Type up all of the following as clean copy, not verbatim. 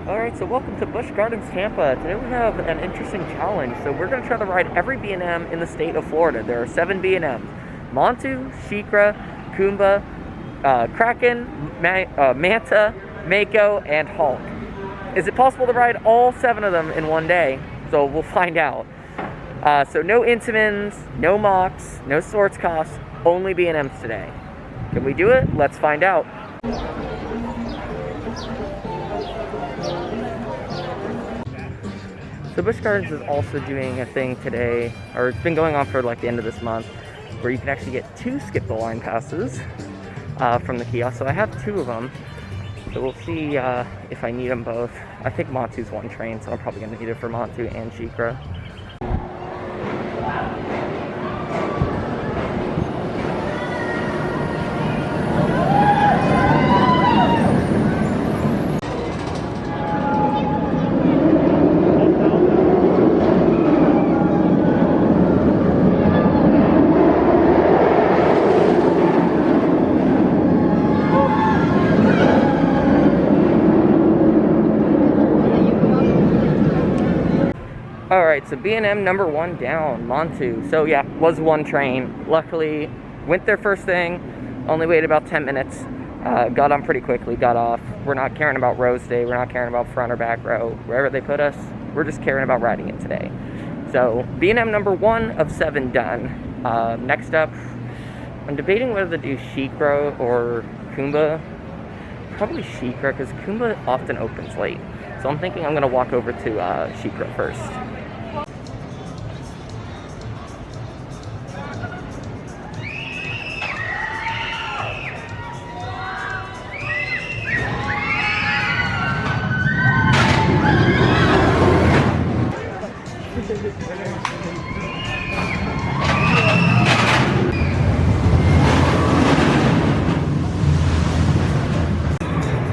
Alright, so welcome to Busch Gardens, Tampa. Today we have an interesting challenge. So we're going to try to ride every B&M in the state of Florida. There are 7 B&Ms. Montu, Sheikra, Kumba, Kraken, Manta, Mako, and Hulk. Is it possible to ride all 7 of them in one day? So we'll find out. So no Intamins, no Mocks, no Sorts Costs, only B&Ms today. Can we do it? Let's find out. So Busch Gardens is also doing a thing today, or it's been going on for like the end of this month, where you can actually get 2 skip the line passes from the kiosk. So I have 2 of them. So we'll see if I need them both. I think Montu's 1 train, so I'm probably going to need it for Montu and Sheikra. Alright, so B&M number 1 down, Montu. So yeah, was 1 train. Luckily, went there first thing, only waited about 10 minutes. Got on pretty quickly, got off. We're not caring about row stay, we're not caring about front or back row. Wherever they put us, we're just caring about riding it today. So, B&M number 1 of 7 done. Next up, I'm debating whether to do Sheikra or Kumba. Probably Sheikra, because Kumba often opens late. So I'm thinking I'm going to walk over to Sheikra first.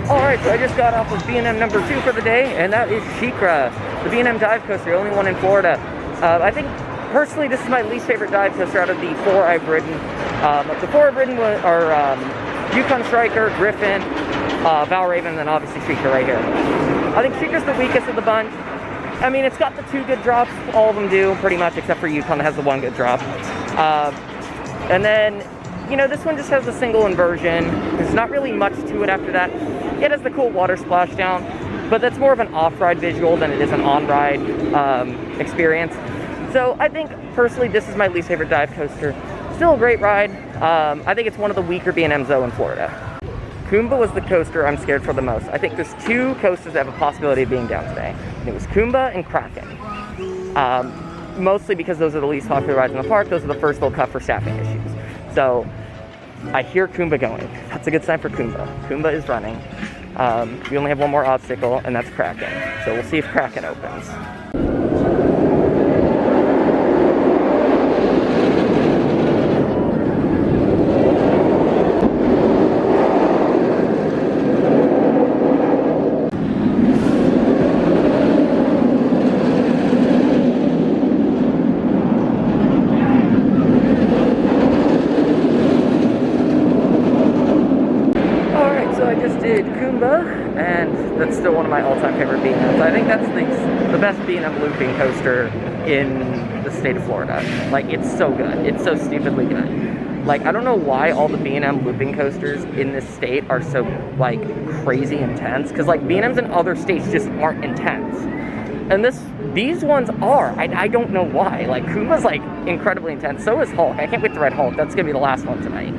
Alright, so I just got off of B&M number 2 for the day, and that is Sheikra, the B&M dive coaster, the only one in Florida. I think, personally, this is my least favorite dive coaster out of the 4 I've ridden. The 4 I've ridden are Yukon Striker, Griffin, Valraven, and then obviously Sheikra right here. I think Sheikra's the weakest of the bunch. I mean, it's got the 2 good drops, all of them do, pretty much, except for Yukon that has the 1 good drop. And then, you know, this one just has a single inversion. There's not really much to it after that. It has the cool water splashdown, but that's more of an off-ride visual than it is an on-ride experience. So I think, personally, this is my least favorite dive coaster. Still a great ride. I think it's one of the weaker B&Ms, though, in Florida. Kumba was the coaster I'm scared for the most. I think there's 2 coasters that have a possibility of being down today. And it was Kumba and Kraken. Mostly because those are the least popular rides in the park. Those are the first they'll cut for staffing issues. So I hear Kumba going. That's a good sign for Kumba. Kumba is running. We only have 1 more obstacle, and that's Kraken. So we'll see if Kraken opens. And that's still one of my all-time favorite B&Ms. I think that's the best B&M looping coaster in the state of Florida. Like, it's so good. It's so stupidly good. Like, I don't know why all the B&M looping coasters in this state are so, like, crazy intense. Because, like, B&Ms in other states just aren't intense. And these ones are. I don't know why. Like, Kumba's, like, incredibly intense. So is Hulk. I can't wait to ride Hulk. That's going to be the last one tonight.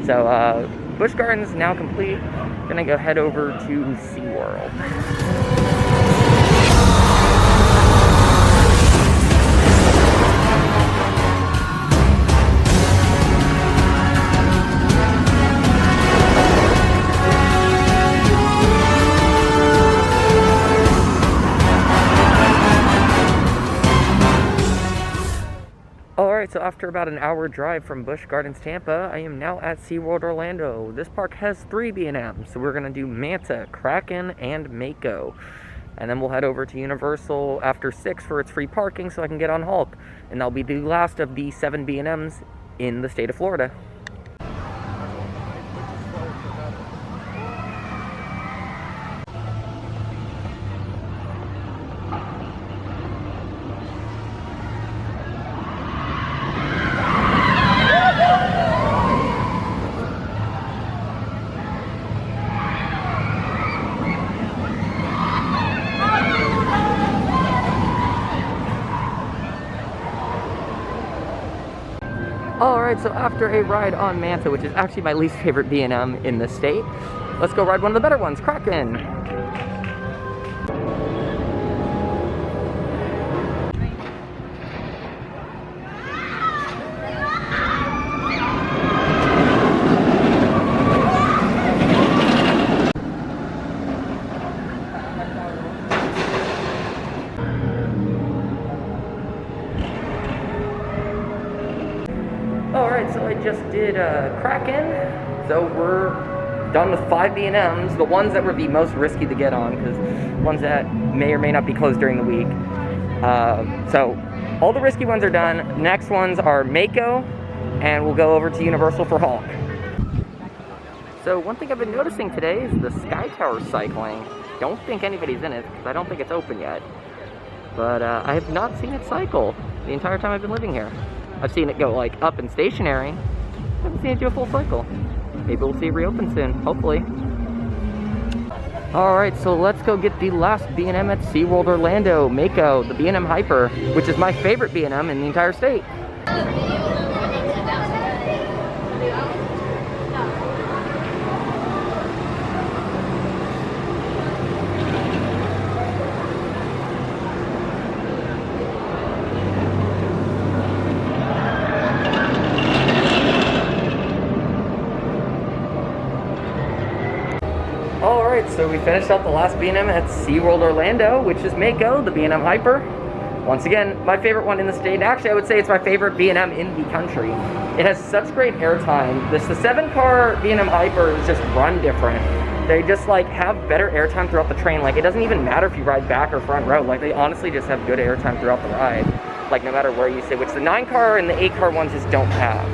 So, Busch Gardens now complete. Gonna go head over to Seaworld. Alright, so after about an hour drive from Busch Gardens, Tampa, I am now at Seaworld, Orlando. This park has 3 B&Ms, so we're going to do Manta, Kraken, and Mako. And then we'll head over to Universal after 6 for its free parking so I can get on Hulk. And that'll be the last of the 7 B&Ms in the state of Florida. Alright, so after a ride on Manta, which is actually my least favorite B&M in the state, let's go ride one of the better ones, Kraken. Alright, so I just did Kraken, so we're done with 5 B&Ms, the ones that were the most risky to get on, because ones that may or may not be closed during the week. So all the risky ones are done. Next ones are Mako, and we'll go over to Universal for Hulk. So one thing I've been noticing today is the Sky Tower cycling. Don't think anybody's in it, because I don't think it's open yet. But I have not seen it cycle the entire time I've been living here. I've seen it go like up and stationary. I haven't seen it do a full cycle. Maybe we'll see it reopen soon, hopefully. Alright, so let's go get the last B&M at SeaWorld Orlando, Mako, the B&M Hyper, which is my favorite B&M in the entire state. Alright, so we finished up the last B&M at SeaWorld Orlando, which is Mako, the B&M Hyper. Once again, my favorite one in the state. Actually, I would say it's my favorite B&M in the country. It has such great airtime. The 7-car B&M Hypers just run different. They just like have better airtime throughout the train. Like, it doesn't even matter if you ride back or front row. Like, they honestly just have good airtime throughout the ride. Like, no matter where you sit, which the 9-car and the 8-car ones just don't have.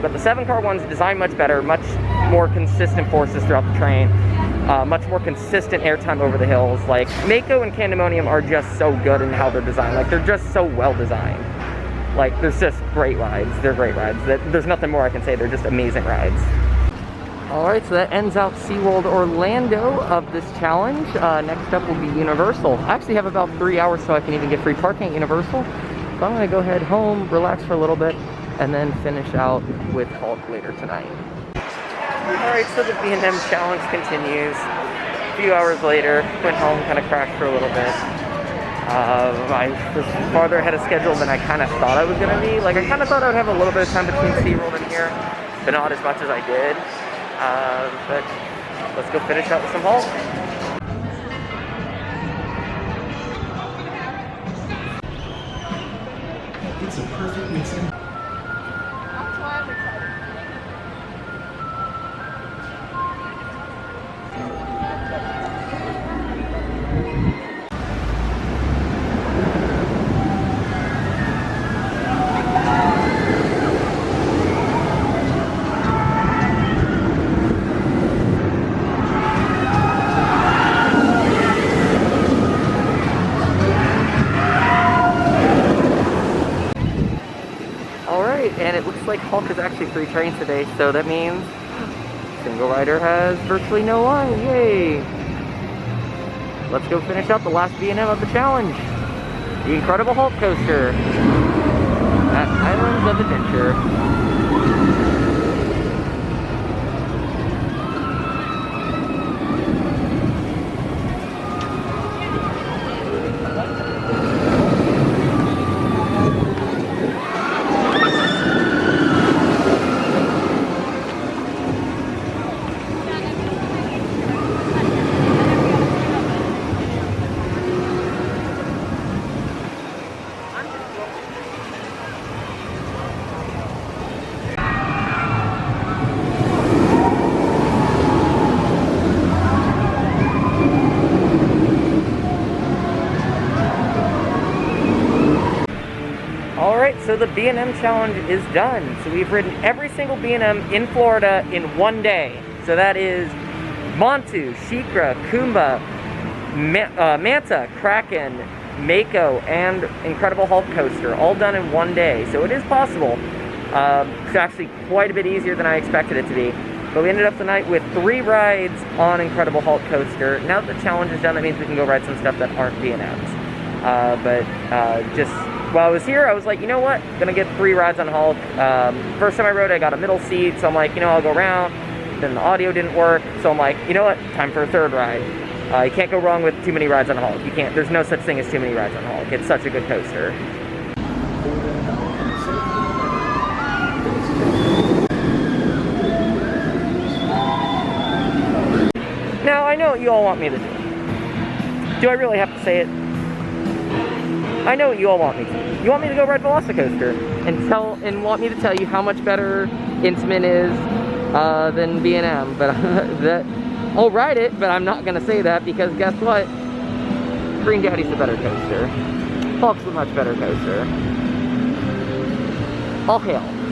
But the 7-car ones design much better, much more consistent forces throughout the train, much more consistent airtime over the hills. Like, Mako and Candemonium are just so good in how they're designed. Like, they're just so well designed. Like, there's just great rides. They're great rides. There's nothing more I can say. They're just amazing rides. Alright, so that ends out SeaWorld Orlando of this challenge. Next up will be Universal. I actually have about 3 hours so I can even get free parking at Universal. So I'm going to go head home, relax for a little bit, and then finish out with Hulk later tonight. Alright, so the B&M challenge continues. A few hours later, went home, kind of crashed for a little bit. I was farther ahead of schedule than I kind of thought I was going to be. Like, I kind of thought I would have a little bit of time between SeaWorld and here, but not as much as I did. But let's go finish up with some Hulk. It's a perfect mixing. That's why I'm excited. And it looks like Hulk is actually 3 trains today, so that means single rider has virtually no line. Yay! Let's go finish out the last B&M of the challenge. The Incredible Hulk coaster at Islands of Adventure. Alright, so the B&M challenge is done. So we've ridden every single B&M in Florida in one day. So that is Montu, Sheikra, Kumba, Manta, Kraken, Mako, and Incredible Hulk coaster, all done in one day. So it is possible. It's actually quite a bit easier than I expected it to be. But we ended up tonight with 3 rides on Incredible Hulk coaster. Now that the challenge is done, that means we can go ride some stuff that aren't B&Ms. Just while I was here, I was like, you know what? I'm gonna get 3 rides on Hulk. First time I rode, I got a middle seat, so I'm like, you know, I'll go around. Then the audio didn't work, so I'm like, you know what? Time for a 3rd ride. You can't go wrong with too many rides on Hulk. You can't. There's no such thing as too many rides on Hulk. It's such a good coaster. Now, I know what you all want me to do. Do I really have to say it? I know what you all want me to. You want me to go ride Velocicoaster and want me to tell you how much better Intamin is than B&M, but I'll ride it, but I'm not gonna say that because guess what? Green Daddy's the better coaster. Hulk's the much better coaster. All hail.